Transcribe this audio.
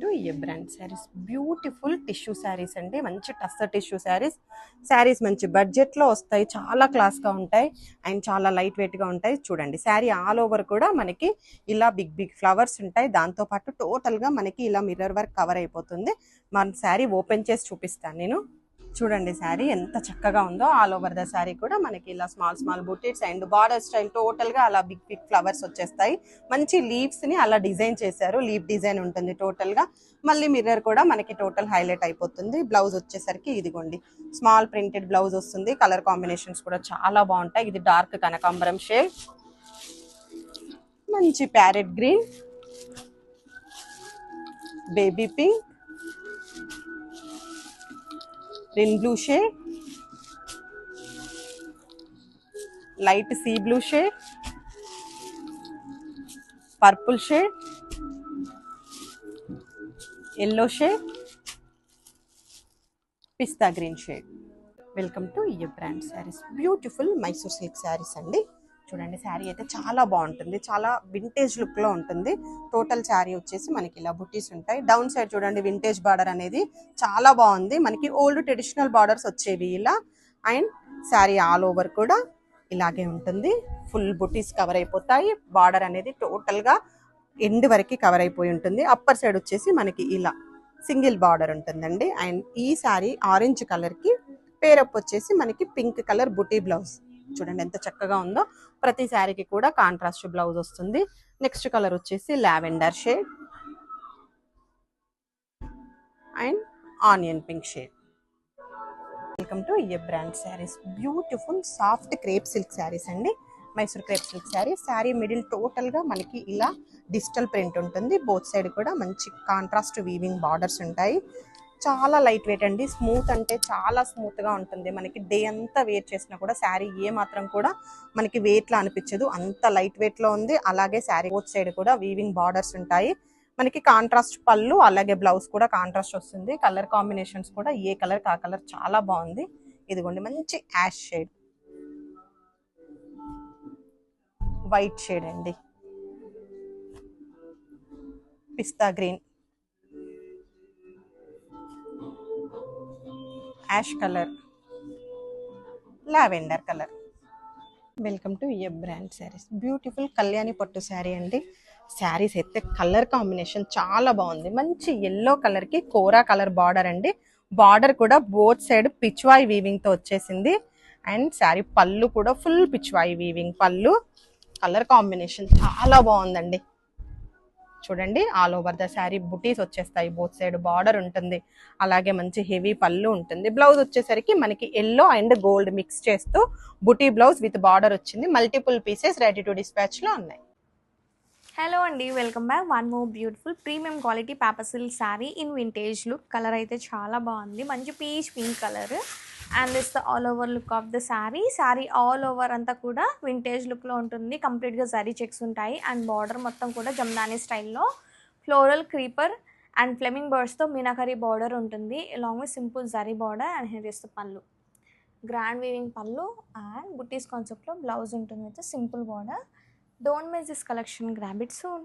To A brand saris. Beautiful tissue saris అండి, మంచి tussar tissue saris. Saris మంచి బడ్జెట్లో వస్తాయి, చాలా క్లాస్గా ఉంటాయి అండ్ చాలా లైట్ వెయిట్గా ఉంటాయి. చూడండి శారీ ఆల్ ఓవర్ కూడా మనకి ఇలా బిగ్ బిగ్ ఫ్లవర్స్ ఉంటాయి. దాంతోపాటు టోటల్గా మనకి ఇలా మిర్రర్ వర్క్ కవర్ అయిపోతుంది. మన శారీ ఓపెన్ చేసి చూపిస్తాను నేను. చూడండి శారీ ఎంత చక్కగా ఉందో. ఆల్ ఓవర్ ద శారీ కూడా మనకి ఇలా small small buttis and border style total గా అలా బిగ్ బిగ్ ఫ్లవర్స్ వచ్చేస్తాయి. మంచి లీవ్స్ ని అలా డిజైన్ చేశారు, లీవ్ డిజైన్ ఉంటుంది టోటల్ గా. మళ్ళీ మిర్రర్ కూడా మనకి టోటల్ హైలైట్ అయిపోతుంది. బ్లౌజ్ వచ్చేసరికి ఇదిగోండి స్మాల్ ప్రింటెడ్ బ్లౌజ్ వస్తుంది. కలర్ కాంబినేషన్స్ కూడా చాలా బాగుంటాయి. ఇది డార్క్ కనకాంబరం షేడ్, మంచి ప్యారెట్ గ్రీన్, బేబీ పింక్, रिन blue shade, light sea blue shade, purple shade, yellow shade, पिस्ता ग्रीन शेड. वेलकम टू ये brand saris. Beautiful Mysore silk saris अंडी. చూడండి శారీ అయితే చాలా బాగుంటుంది, చాలా వింటేజ్ లుక్ లో ఉంటుంది. టోటల్ శారీ వచ్చేసి మనకి ఇలా బుటీస్ ఉంటాయి. డౌన్ సైడ్ చూడండి వింటేజ్ బార్డర్ అనేది చాలా బాగుంది. మనకి ఓల్డ్ ట్రెడిషనల్ బార్డర్స్ వచ్చేవి ఇలా. అండ్ శారీ ఆల్ ఓవర్ కూడా ఇలాగే ఉంటుంది. ఫుల్ బుటీస్ కవర్ అయిపోతాయి. బార్డర్ అనేది టోటల్ గా ఎండ్ వరకు కవర్ అయిపోయి ఉంటుంది. అప్పర్ సైడ్ వచ్చేసి మనకి ఇలా సింగిల్ బార్డర్ ఉంటుందండి. అండ్ ఈ శారీ ఆరెంజ్ కలర్ కి పేరప్ వచ్చేసి మనకి పింక్ కలర్ బుటీ బ్లౌజ్. చూడండి ఎంత చక్కగా ఉందో. ప్రతి శారీకి కూడా కాంట్రాస్ట్ బ్లౌజ్ వస్తుంది. నెక్స్ట్ కలర్ వచ్చేసి lavender shade and onion pink shade. Welcome to A brand saris. Beautiful soft crepe silk saris అండి, Mysore crepe silk sari. Sari middle total గా మనకి ఇలా డిజిటల్ ప్రింట్ ఉంటుంది. బోత్ సైడ్ కూడా మంచి కాంట్రాస్ట్ వీవింగ్ బార్డర్స్ ఉంటాయి. చాలా లైట్ వెయిట్ అండి, స్మూత్ అంటే చాలా స్మూత్ గా ఉంటుంది. మనకి డే అంతా వేర్ చేసినా కూడా శారీ ఏ మాత్రం కూడా మనకి వెయిట్ లా అనిపించదు, అంత లైట్ వెయిట్ లో ఉంది. అలాగే శారీ బోత్ సైడ్ కూడా వీవింగ్ బార్డర్స్ ఉంటాయి. మనకి కాంట్రాస్ట్ పళ్ళు, అలాగే బ్లౌజ్ కూడా కాంట్రాస్ట్ వస్తుంది. కలర్ కాంబినేషన్స్ కూడా ఏ కలర్ ఆ కలర్ చాలా బాగుంది. ఇదిగోండి మంచి యాష్ షేడ్, వైట్ షేడ్ అండి, పిస్తా green, ash colour, lavender colour. Welcome to A brand saris. Beautiful Kalyani పట్టు శారీ అండి. శారీస్ అయితే కలర్ కాంబినేషన్ చాలా బాగుంది. మంచి ఎల్లో కలర్ కి కోరా కలర్ బార్డర్ అండి. బార్డర్ కూడా బోత్ సైడ్ పిచ్వాయి వీవింగ్ తో వచ్చేసింది. అండ్ శారీ పళ్ళు కూడా ఫుల్ పిచ్వాయి వీవింగ్ పళ్ళు. కలర్ కాంబినేషన్ చాలా బాగుందండి. చూడండి ఆల్ ఓవర్ ద శారీ బుటీస్ వచ్చేస్తాయి. బోత్ సైడ్ బార్డర్ ఉంటుంది, అలాగే మంచి హెవీ పళ్ళు ఉంటుంది. బ్లౌజ్ వచ్చేసరికి మనకి ఎల్లో అండ్ గోల్డ్ మిక్స్ చేస్తూ బుటీ బ్లౌజ్ విత్ బార్డర్ వచ్చింది. Multiple pieces ready to dispatch లో ఉన్నాయి. హలో అండి, welcome back. One more beautiful premium quality paper silk sari in vintage look. Colour అయితే చాలా బాగుంది, మంచి peach pink colour. And this the all over look of the sari. Sari all over అంతా కూడా vintage లుక్లో ఉంటుంది. కంప్లీట్గా జరీ చెక్స్ ఉంటాయి. అండ్ బార్డర్ మొత్తం కూడా జమ్దానీ స్టైల్లో floral creeper and Fleming బర్డ్స్తో meenakari border ఉంటుంది. Along with simple zari border and here is the పళ్ళు. గ్రాండ్ వీవింగ్ పళ్ళు అండ్ బుటీస్ కాన్సెప్ట్లో బ్లౌజ్ ఉంటుంది with simple border. Don't miss this collection, grab it soon.